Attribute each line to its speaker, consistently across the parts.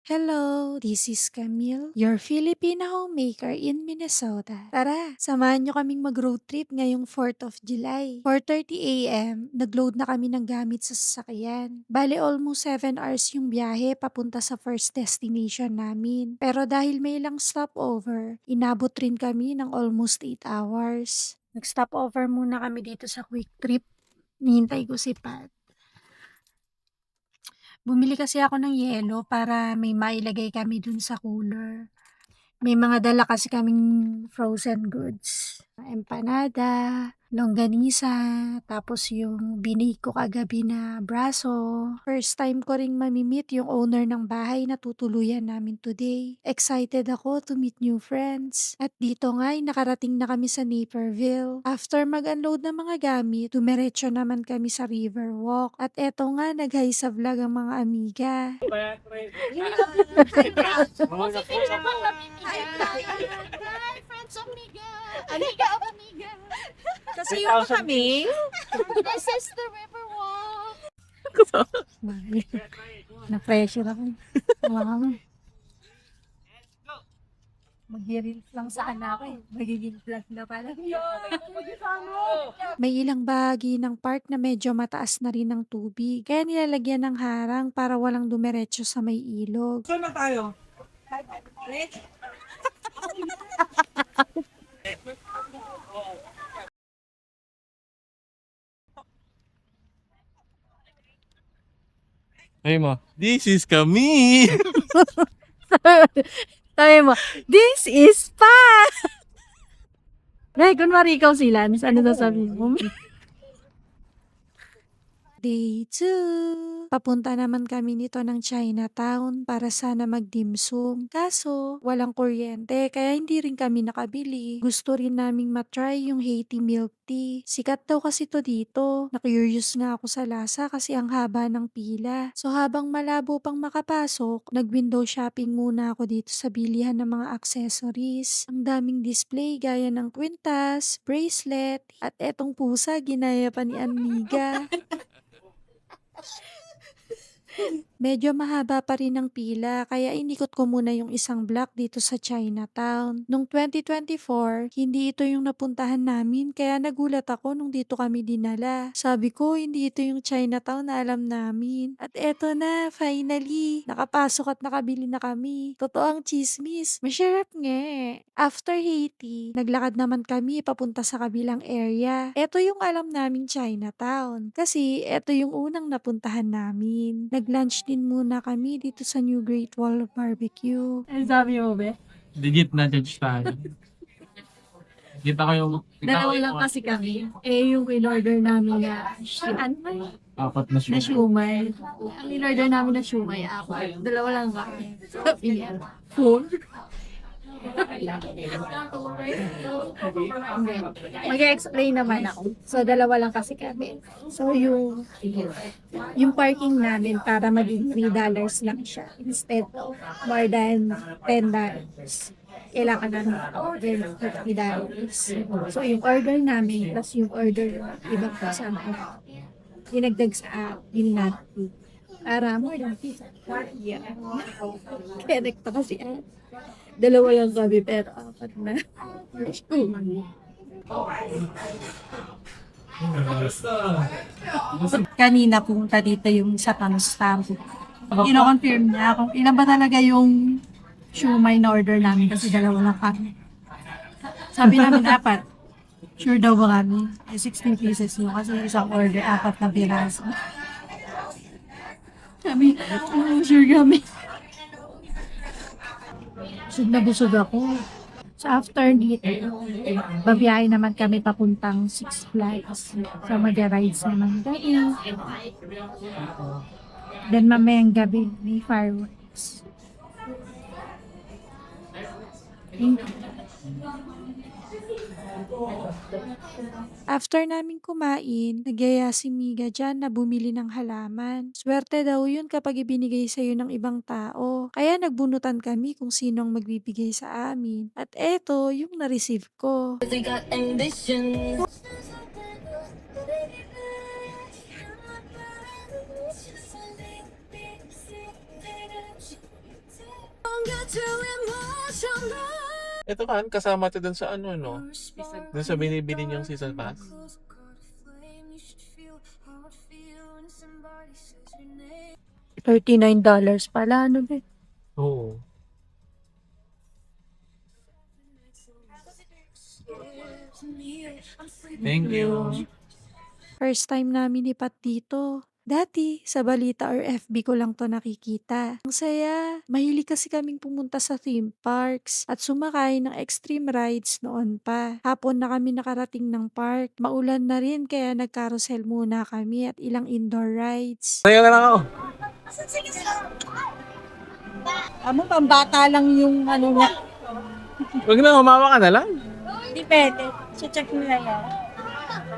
Speaker 1: Hello, this is Camille, your Filipino homemaker in Minnesota. Tara, samahan nyo kaming mag-road trip ngayong 4th of July. 4:30 a.m., nag-load na kami ng gamit sa sasakyan. Bale almost 7 hours yung biyahe papunta sa first destination namin. Pero dahil may ilang stopover, inabot rin kami ng almost 8 hours. Nag-stopover muna kami dito sa Quick Trip. Nihintay ko si Pat. Bumili kasi ako ng yelo para may mailagay kami dun sa cooler. May mga dala kasi kaming frozen goods. Empanada, longganisa, tapos yung binake ko kagabi na braso. First time ko ring mamimit yung owner ng bahay na tutuluyan namin today. Excited ako to meet new friends. At dito nga ay nakarating na kami sa Naperville. After mag-unload ng mga gamit, dumiretso naman kami sa Riverwalk. At eto nga, nag-hi sa vlog ang mga amiga.
Speaker 2: Hi, friends of Amiga. Amiga of Amiga.
Speaker 3: Kasi yung kami.
Speaker 2: This is the Riverwalk.
Speaker 1: Na-pressure ako. Mag-reels lang sa anak ko. Magiging vlog na pala. May ilang bahagi ng park na medyo mataas na rin ng tubig. Kaya nilalagyan ng harang para walang dumiretso sa may ilog.
Speaker 3: Saan na tayo?
Speaker 4: Ay mo, this is kami!
Speaker 1: Sabi mo, this is pa! Nay, kunwari ikaw si Lance, ano sasabihin mo? Day 2. Papunta naman kami nito ng Chinatown para sana mag-dimsum. Kaso, walang kuryente kaya hindi rin kami nakabili. Gusto rin naming matry yung Haiti milk tea. Sikat daw kasi to dito. Na-curious nga ako sa lasa kasi ang haba ng pila. So habang malabo pang makapasok, nag-window shopping muna ako dito sa bilihan ng mga accessories. Ang daming display gaya ng kwintas, bracelet, at etong pusa ginaya pa ni Amiga. Medyo mahaba pa rin ang pila kaya inikot ko muna yung isang block dito sa Chinatown. Nung 2024, hindi ito yung napuntahan namin kaya nagulat ako nung dito kami dinala. Sabi ko, hindi ito yung Chinatown na alam namin. At eto na, finally, nakapasok at nakabili na kami. Totoo ang chismis, masarap nga. After Haiti, naglakad naman kami papunta sa kabilang area. Eto yung alam naming Chinatown kasi eto yung unang napuntahan namin. Nag-lunch din muna kami dito sa New Great Wall of Barbecue.
Speaker 3: Ano sabi mo, be?
Speaker 4: Legit na judge tayo. Kita ko yung...
Speaker 3: Dalawa lang kasi kami. Eh, yung in-order namin na, ano ba yun?
Speaker 4: Apat na
Speaker 3: Na
Speaker 4: shoes.
Speaker 3: shumay. Ang in-order namin na shumay, apat. Dalawa lang kami. Sabi niya, 4. Mag-explain naman ako. So, dalawa lang kasi kami. So, yung parking namin para maging $3 lang siya instead of more than $10. Kailangan namin order ng $50. So, yung order namin plus yung order ng ibang kasama dinagdag sa akin natin para more than $50. Yeah. Kaya nagta kasi dalawa lang kami pero apat na. Kanina pumunta dito yung sa Tamstamp. Ino-confirm niya kung ilan ba talaga yung shumay na order namin kasi dalawa lang kami. Sabi namin apat. Sure daw ba kami? 16 pieces yun kasi isang order, apat na piraso. Sabi, sure kami. Busog na busog ako. So after dito, babiyahe naman kami papuntang Six Flags. So mag-rides naman tayo. Then mamayang gabi, may fireworks. Thank you.
Speaker 1: After namin kumain, nagyaya si Miga dyan na bumili ng halaman. Swerte daw yun kapag ibinigay sa'yo ng ibang tao. Kaya nagbunutan kami kung sino ang magbibigay sa amin. At eto, yung na-receive ko.
Speaker 2: They got ambition.
Speaker 5: Ito kan, kasama ito dun sa ano, no? Dun sa binibili niyong season pass.
Speaker 1: $39 pala, ano ba?
Speaker 5: Oo. Thank you.
Speaker 1: First time namin lipat dito. Dati, sa balita or FB ko lang to nakikita. Ang saya. Mahilig kasi kaming pumunta sa theme parks at sumakay ng extreme rides noon pa. Hapon na kami nakarating ng park. Maulan na rin kaya nag-carousel muna kami at ilang indoor rides.
Speaker 5: Tayo na lang ako.
Speaker 3: Pambata lang yung ano niya.
Speaker 5: Huwag na, humawa ka na lang.
Speaker 3: Depende. Check nila yan.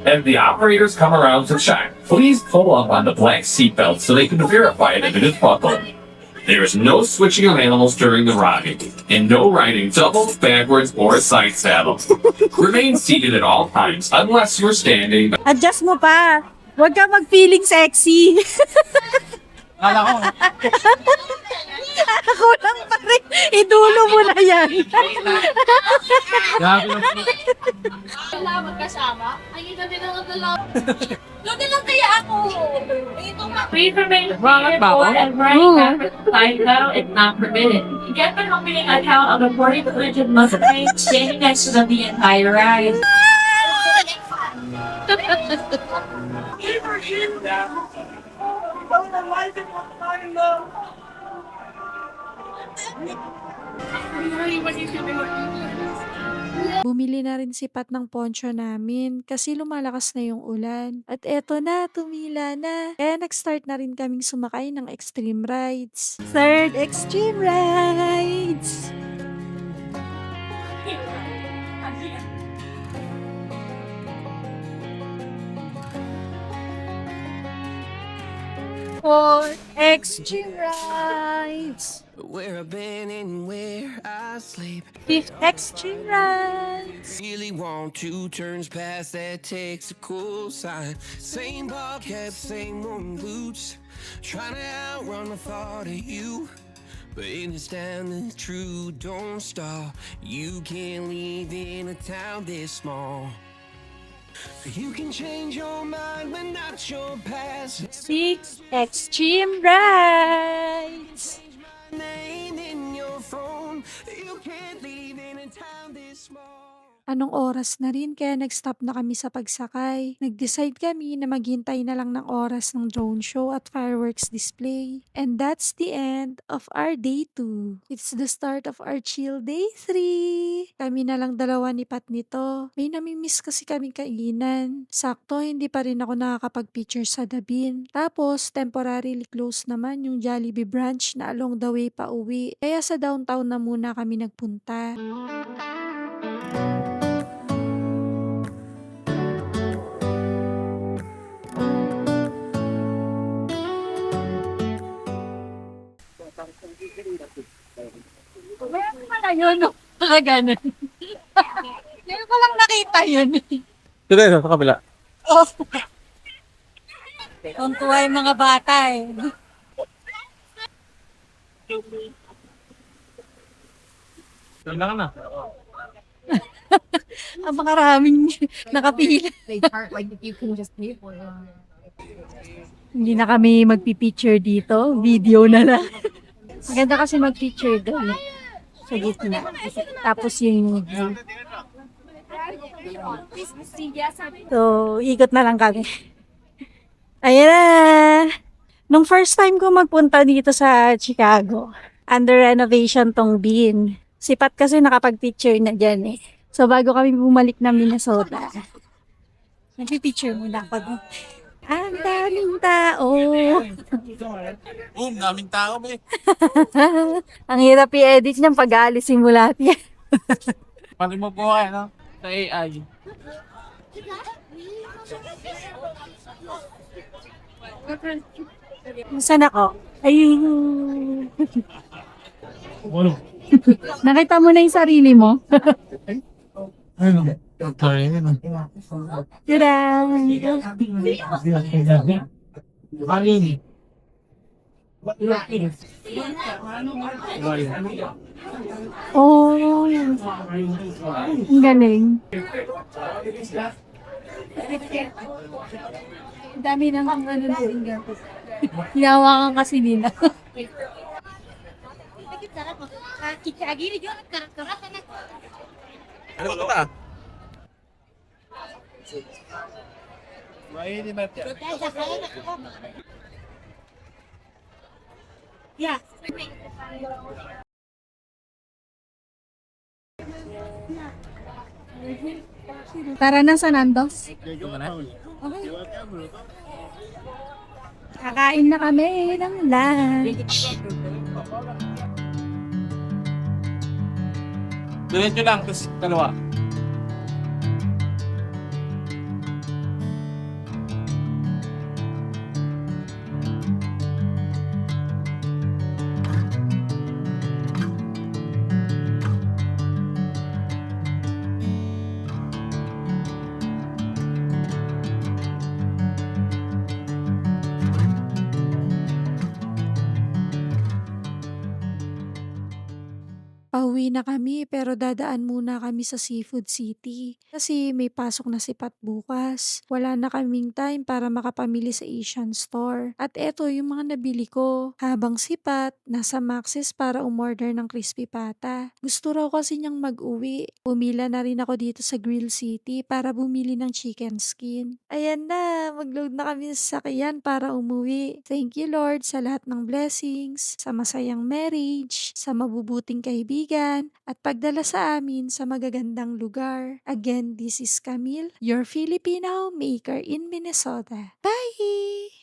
Speaker 6: And the operators come around to check. Please pull up on the black seatbelt so they can verify it if it is buckled. There is no switching of animals during the ride, and no riding doubles, backwards, or side saddle. Remain seated at all times unless you're standing.
Speaker 3: Adjust mo pa. Huwag ka mag-feeling sexy.
Speaker 4: Kala ko,
Speaker 3: Ako lang pa rin. Idulo mo na yan.
Speaker 4: grabe lang po.
Speaker 2: Wala magkasama. Ay, ito din ang dalawa. Doon lang kaya ako. Ito nga.
Speaker 7: Please remain
Speaker 4: Bakit ba ako?
Speaker 7: and running after the side saddle is not permitted. Get the company account of the boarding collision must remain standing next to them the entire ride.
Speaker 1: Bumili na rin si Pat ng poncho namin kasi lumalakas na yung ulan. At eto na, tumila na. Kaya nag-start na rin kaming sumakay ng extreme rides. Third extreme rides! Fourth extreme rides!
Speaker 8: Where I've been and where I sleep.
Speaker 1: Fifth extreme rides!
Speaker 8: Really want 2 turns past that takes a cool sign. Same ball cap, same worn boots. Trying to outrun the thought of you. But it's down and true, don't stop. You can't leave in a town this small. You can change your mind, but not your past.
Speaker 1: Sixth extreme rides!
Speaker 8: Name in your phone. You can't leave in a town this small.
Speaker 1: Anong oras na rin kaya nag-stop na kami sa pagsakay. Nag-decide kami na maghintay na lang ng oras ng drone show at fireworks display. And that's the end of our day 2. It's the start of our chill day 3. Kami na lang dalawa ni Pat nito. May namimiss kasi kaming kainan. Sakto, hindi pa rin ako nakakapag-picture sa Dabin. Tapos, temporarily close naman yung Jollibee branch na along the way pa uwi. Kaya sa downtown na muna kami nagpunta.
Speaker 3: Meron pala yun, no? Mga ganun. Ngayon ko lang nakita yun.
Speaker 5: Dito, sa kabila.
Speaker 3: Oh. Tuntua yung mga bata eh.
Speaker 4: Kailangan na.
Speaker 3: Ang makaraming nakapila. Hindi na kami magpipicture dito. Video na lang. Maganda kasi magpicture doon. Sa gitna. Tapos yung view. So, ikot na lang kami. Ayan na! Nung first time ko magpunta dito sa Chicago, under renovation tong Bean. Sipat kasi nakapag-picture na dyan eh. So, bago kami bumalik ng Minnesota, nagpipicture muna ako doon. Ang daming tao!
Speaker 5: Daming tao, be.
Speaker 3: Ang hirap i-edit niyang pag-aalisin mo lahat yan.
Speaker 4: Pati mo po kayo, no? Sa AI.
Speaker 3: Saan ako? Ayun.
Speaker 4: Ano?
Speaker 3: Nakita mo na yung sarili mo?
Speaker 4: Ano? Sorry, ano?
Speaker 3: Tada!
Speaker 4: Alin?
Speaker 3: Oh, ang galing. Ang dami ng ano na finger. Hinawakan kasi nila.
Speaker 5: Ano ba ito?
Speaker 3: Tara na sa Nandos. Kakain na kami ng lunch.
Speaker 5: Diretso lang, tapos dalawa.
Speaker 1: Pauwi na kami pero dadaan muna kami sa Seafood City kasi may pasok na si Pat bukas. Wala na kaming time para makapamili sa Asian store. At eto yung mga nabili ko. Habang si Pat nasa Maxis para umorder ng crispy pata. Gusto raw kasi niyang mag-uwi. Pumila na rin ako dito sa Grill City para bumili ng chicken skin. Ayan na, mag-load na kami sa sasakyan para umuwi. Thank you Lord sa lahat ng blessings, sa masayang marriage, sa mabubuting kaibigan, at pagdala sa amin sa magagandang lugar. Again, this is Camille, your Filipino maker in Minnesota. Bye!